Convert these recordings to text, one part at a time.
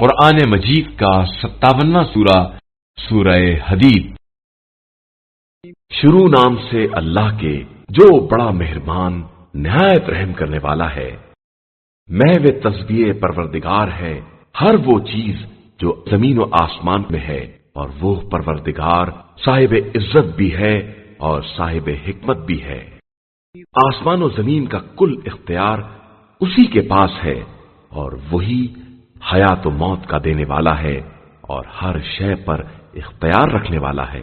قرآن مجید کا 57واں سورہ سورہ حدید۔ شروع نام سے اللہ کے جو بڑا مہربان نہایت رحم کرنے والا ہے۔ محو تسبیح پروردگار ہے ہر وہ چیز جو زمین و آسمان میں ہے، اور وہ پروردگار صاحب عزت بھی ہے اور صاحب حکمت بھی ہے۔ آسمان و زمین کا کل اختیار اسی کے پاس ہے، اور وہی حیات و موت کا دینے والا ہے اور ہر شے پر اختیار رکھنے والا ہے۔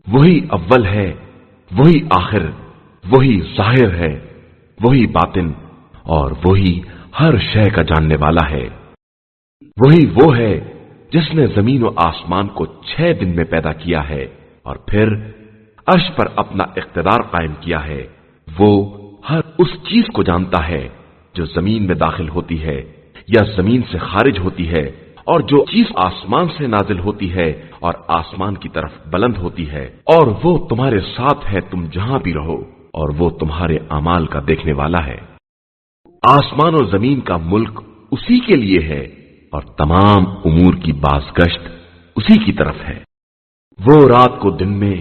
وہی اول ہے، وہی آخر، وہی ظاہر ہے، وہی باطن، اور وہی ہر شے کا جاننے والا ہے۔ وہی وہ ہے جس نے زمین و آسمان کو 6 دن میں پیدا کیا ہے اور پھر عرش پر اپنا اقتدار قائم کیا ہے۔ وہ ہر اس چیز کو جانتا ہے جو زمین میں داخل ہوتی ہے یا زمین سے خارج ہوتی ہے، اور جو چیز آسمان سے نازل ہوتی ہے اور آسمان کی طرف بلند ہوتی ہے، اور وہ تمہارے ساتھ ہے تم جہاں بھی رہو، اور وہ تمہارے اعمال کا دیکھنے والا ہے۔ آسمان اور زمین کا ملک اسی کے لیے ہے اور تمام امور کی بازگشت اسی کی طرف ہے۔ وہ رات کو دن میں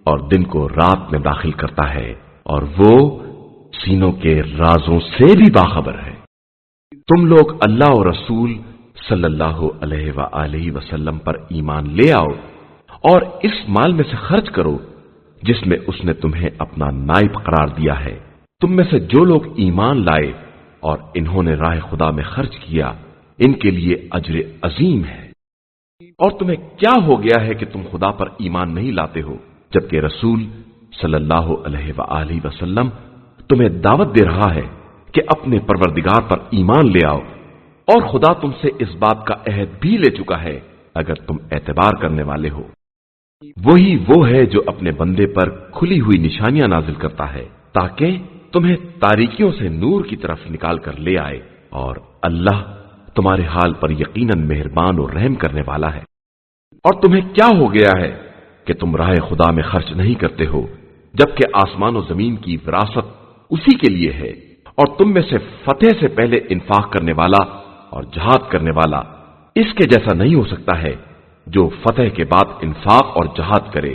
اور دن کو رات میں داخل کرتا ہے، اور وہ سینوں کے رازوں سے بھی باخبر ہے۔ تم لوگ اللہ اور رسول صلی اللہ علیہ وآلہ وسلم پر ایمان لے آؤ اور اس مال میں سے خرچ کرو جس میں اس نے تمہیں اپنا نائب قرار دیا ہے۔ تم میں سے جو لوگ ایمان لائے اور انہوں نے راہ خدا میں خرچ کیا، ان کے لیے اجر عظیم ہے۔ اور تمہیں کیا ہو گیا ہے کہ تم خدا پر ایمان نہیں لاتے ہو، جبکہ رسول صلی اللہ علیہ وآلہ وسلم تمہیں دعوت دے رہا ہے کہ اپنے پروردگار پر ایمان لے آؤ، اور خدا تم سے اس بات کا عہد بھی لے چکا ہے اگر تم اعتبار کرنے والے ہو۔ وہی وہ ہے جو اپنے بندے پر کھلی ہوئی نشانیاں نازل کرتا ہے تاکہ تمہیں تاریکیوں سے نور کی طرف نکال کر لے آئے، اور اللہ تمہارے حال پر یقیناً مہربان اور رحم کرنے والا ہے۔ اور تمہیں کیا ہو گیا ہے کہ تم راہ خدا میں خرچ نہیں کرتے ہو، جبکہ آسمان و زمین کی وراثت اسی کے لیے ہے، اور تم میں سے فتح سے پہلے انفاق کرنے والا اور جہاد کرنے والا اس کے جیسا نہیں ہو سکتا ہے جو فتح کے بعد انفاق اور جہاد کرے۔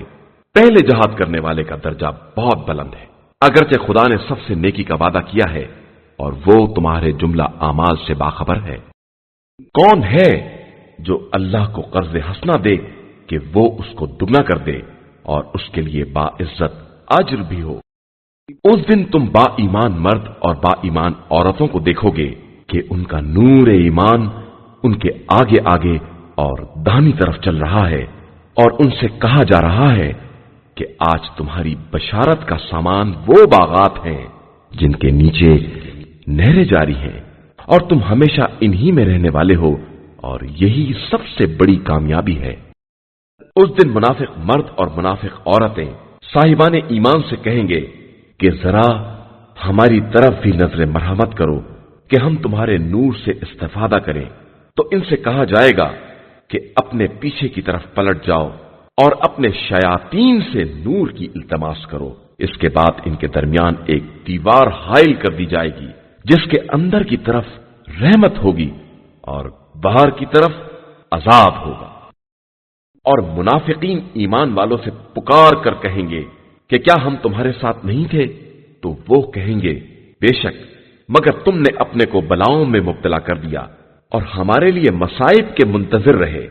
پہلے جہاد کرنے والے کا درجہ بہت بلند ہے، اگرچہ خدا نے سب سے نیکی کا وعدہ کیا ہے اور وہ تمہارے جملہ اعمال سے باخبر ہے۔ کون ہے جو اللہ کو قرض حسنہ دے کہ وہ اس کو دگنا کر دے اور اس کے لیے باعزت اجر بھی ہو؟ اس دن تم با ایمان مرد اور با ایمان عورتوں کو دیکھو گے کہ ان کا نور ایمان ان کے آگے آگے اور داہنی طرف چل رہا ہے، اور ان سے کہا جا رہا ہے کہ آج تمہاری بشارت کا سامان وہ باغات ہیں جن کے نیچے نہریں جاری ہیں، اور تم ہمیشہ انہی میں رہنے والے ہو، اور یہی سب سے بڑی کامیابی ہے۔ اس دن منافق مرد اور منافق عورتیں صاحبان ایمان سے کہیں گے کہ ذرا ہماری طرف بھی نظر مرحمت کرو کہ ہم تمہارے نور سے استفادہ کریں۔ تو ان سے کہا جائے گا کہ اپنے پیچھے کی طرف پلٹ جاؤ اور اپنے شیاطین سے نور کی التماس کرو۔ اس کے بعد ان کے درمیان ایک دیوار حائل کر دی جائے گی جس کے اندر کی طرف رحمت ہوگی اور باہر کی طرف عذاب ہوگا۔ اور منافقین ایمان والوں سے پکار کر کہیں گے کہ کیا ہم تمہارے ساتھ نہیں تھے؟ تو وہ کہیں گے بے شک، مگر تم نے اپنے کو بلاؤں میں مبتلا کر دیا اور ہمارے لیے مصائب کے منتظر رہے،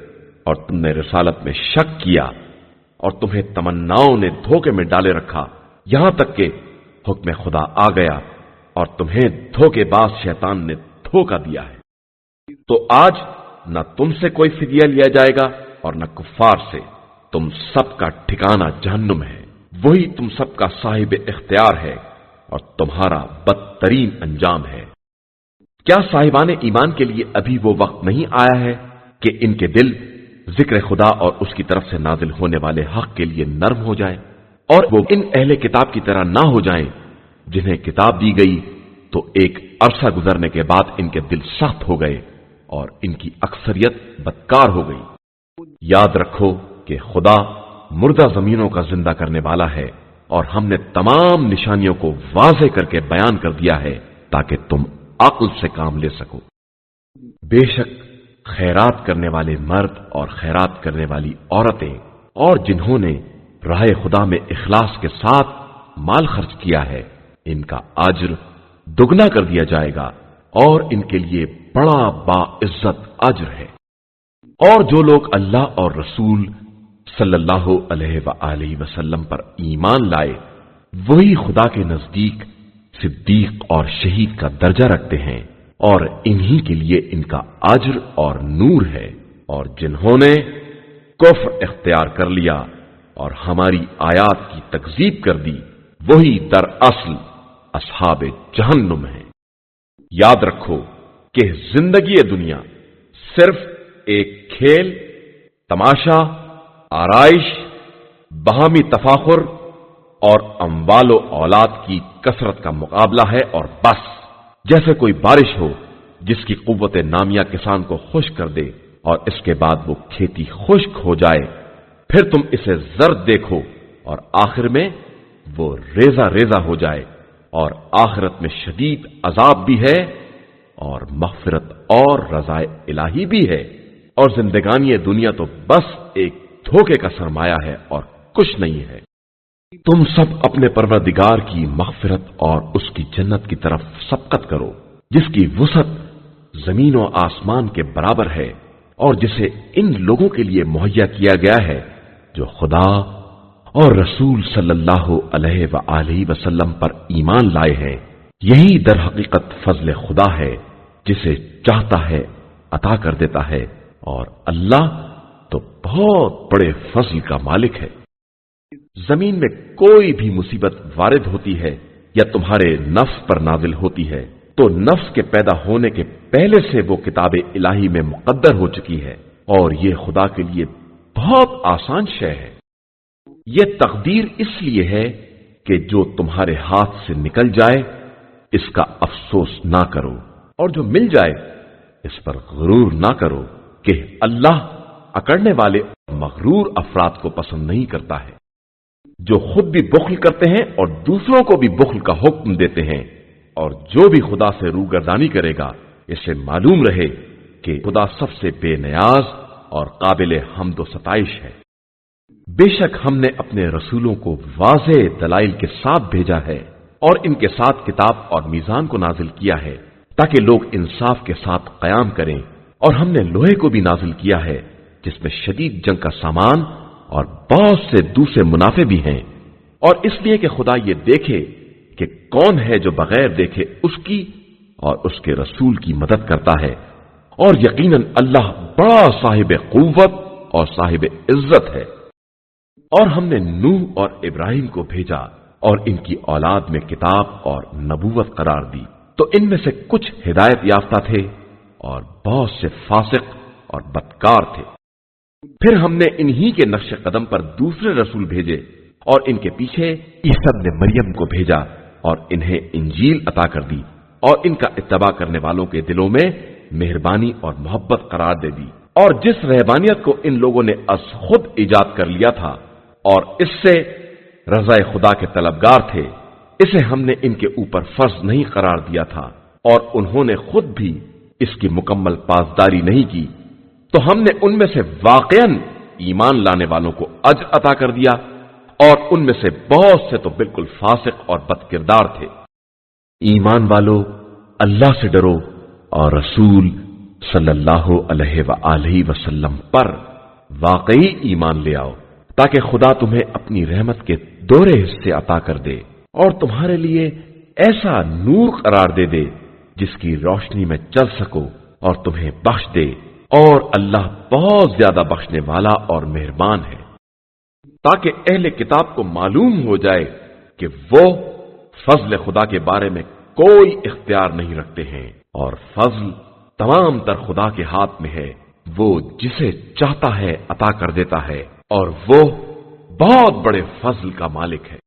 اور تم نے رسالت میں شک کیا، اور تمہیں تمناؤں نے دھوکے میں ڈالے رکھا، یہاں تک کہ حکم خدا آ گیا اور تمہیں دھوکے باز شیطان نے دھوکا دیا ہے۔ تو آج نہ تم سے کوئی فدیہ لیا جائے گا اور نہ کفار سے، تم سب کا ٹھکانہ جہنم ہے، وہی تم سب کا صاحب اختیار ہے اور تمہارا بدترین انجام ہے۔ کیا صاحبان ایمان کے لیے ابھی وہ وقت نہیں آیا ہے کہ ان کے دل ذکر خدا اور اس کی طرف سے نازل ہونے والے حق کے لیے نرم ہو جائیں، اور وہ ان اہل کتاب کی طرح نہ ہو جائیں جنہیں کتاب دی گئی تو ایک عرصہ گزرنے کے بعد ان کے دل سخت ہو گئے اور ان کی اکثریت بدکار ہو گئی۔ یاد رکھو کہ خدا مردہ زمینوں کا زندہ کرنے والا ہے، اور ہم نے تمام نشانیوں کو واضح کر کے بیان کر دیا ہے تاکہ تم عقل سے کام لے سکو۔ بے شک خیرات کرنے والے مرد اور خیرات کرنے والی عورتیں اور جنہوں نے راہ خدا میں اخلاص کے ساتھ مال خرچ کیا ہے، ان کا اجر دگنا کر دیا جائے گا اور ان کے لیے بڑا باعزت اجر ہے۔ اور جو لوگ اللہ اور رسول صلی اللہ علیہ وآلہ وسلم پر ایمان لائے، وہی خدا کے نزدیک صدیق اور شہید کا درجہ رکھتے ہیں، اور انہی کے لیے ان کا اجر اور نور ہے۔ اور جنہوں نے کفر اختیار کر لیا اور ہماری آیات کی تکذیب کر دی، وہی دراصل اصحاب جہنم ہیں۔ یاد رکھو کہ زندگی دنیا صرف ایک کھیل، تماشا، آرائش، باہمی تفاخر اور اموال و اولاد کی کثرت کا مقابلہ ہے، اور بس جیسے کوئی بارش ہو جس کی قوت نامیہ کسان کو خشک کر دے اور اس کے بعد وہ کھیتی خشک ہو جائے، پھر تم اسے زرد دیکھو اور آخر میں وہ ریزہ ریزہ ہو جائے، اور آخرت میں شدید عذاب بھی ہے اور مغفرت اور رضا الہی بھی ہے، اور زندگانی دنیا تو بس ایک دھوکے کا سرمایہ ہے اور کچھ نہیں ہے۔ تم سب اپنے پروردگار کی مغفرت اور اس کی جنت کی طرف سبقت کرو، جس کی وسعت زمین و آسمان کے برابر ہے، اور جسے ان لوگوں کے لیے مہیا کیا گیا ہے جو خدا اور رسول صلی اللہ علیہ وآلہ وسلم پر ایمان لائے ہیں۔ یہی در حقیقت فضل خدا ہے، جسے چاہتا ہے عطا کر دیتا ہے، اور اللہ تو بہت بڑے فضل کا مالک ہے۔ زمین میں کوئی بھی مصیبت وارد ہوتی ہے یا تمہارے نفس پر نازل ہوتی ہے تو نفس کے پیدا ہونے کے پہلے سے وہ کتاب الہی میں مقدر ہو چکی ہے، اور یہ خدا کے لیے بہت آسان شے ہے۔ یہ تقدیر اس لیے ہے کہ جو تمہارے ہاتھ سے نکل جائے اس کا افسوس نہ کرو، اور جو مل جائے اس پر غرور نہ کرو، کہ اللہ اکڑنے والے مغرور افراد کو پسند نہیں کرتا ہے، جو خود بھی بخل کرتے ہیں اور دوسروں کو بھی بخل کا حکم دیتے ہیں۔ اور جو بھی خدا سے روگردانی کرے گا، اسے معلوم رہے کہ خدا سب سے بے نیاز اور قابل حمد و ستائش ہے۔ بے شک ہم نے اپنے رسولوں کو واضح دلائل کے ساتھ بھیجا ہے، اور ان کے ساتھ کتاب اور میزان کو نازل کیا ہے تاکہ لوگ انصاف کے ساتھ قیام کریں، اور ہم نے لوہے کو بھی نازل کیا ہے جس میں شدید جنگ کا سامان اور بہت سے دوسرے منافع بھی ہیں، اور اس لیے کہ خدا یہ دیکھے کہ کون ہے جو بغیر دیکھے اس کی اور اس کے رسول کی مدد کرتا ہے، اور یقیناً اللہ بڑا صاحب قوت اور صاحب عزت ہے۔ اور ہم نے نوح اور ابراہیم کو بھیجا اور ان کی اولاد میں کتاب اور نبوت قرار دی، تو ان میں سے کچھ ہدایت یافتہ تھے اور بہت سے فاسق اور بدکار تھے۔ پھر ہم نے انہی کے نقش قدم پر دوسرے رسول بھیجے، اور ان کے پیچھے عیسی ابن مریم کو بھیجا اور انہیں انجیل عطا کر دی، اور ان کا اتباع کرنے والوں کے دلوں میں مہربانی اور محبت قرار دے دی۔ اور جس رہبانیت کو ان لوگوں نے از خود ایجاد کر لیا تھا اور اس سے رضا خدا کے طلبگار تھے، اسے ہم نے ان کے اوپر فرض نہیں قرار دیا تھا، اور انہوں نے خود بھی اس کی مکمل پاسداری نہیں کی، تو ہم نے ان میں سے واقعاً ایمان لانے والوں کو اجر عطا کر دیا، اور ان میں سے بہت سے تو بالکل فاسق اور بد کردار تھے۔ ایمان والو، اللہ سے ڈرو اور رسول صلی اللہ علیہ وآلہ وسلم پر واقعی ایمان لے آؤ، تاکہ خدا تمہیں اپنی رحمت کے دوہرے حصے عطا کر دے، اور تمہارے لیے ایسا نور قرار دے دے جس کی روشنی میں چل سکو، اور تمہیں بخش دے، اور اللہ بہت زیادہ بخشنے والا اور مہربان ہے۔ تاکہ اہل کتاب کو معلوم ہو جائے کہ وہ فضل خدا کے بارے میں کوئی اختیار نہیں رکھتے ہیں، اور فضل تمام تر خدا کے ہاتھ میں ہے، وہ جسے چاہتا ہے عطا کر دیتا ہے، اور وہ بہت بڑے فضل کا مالک ہے۔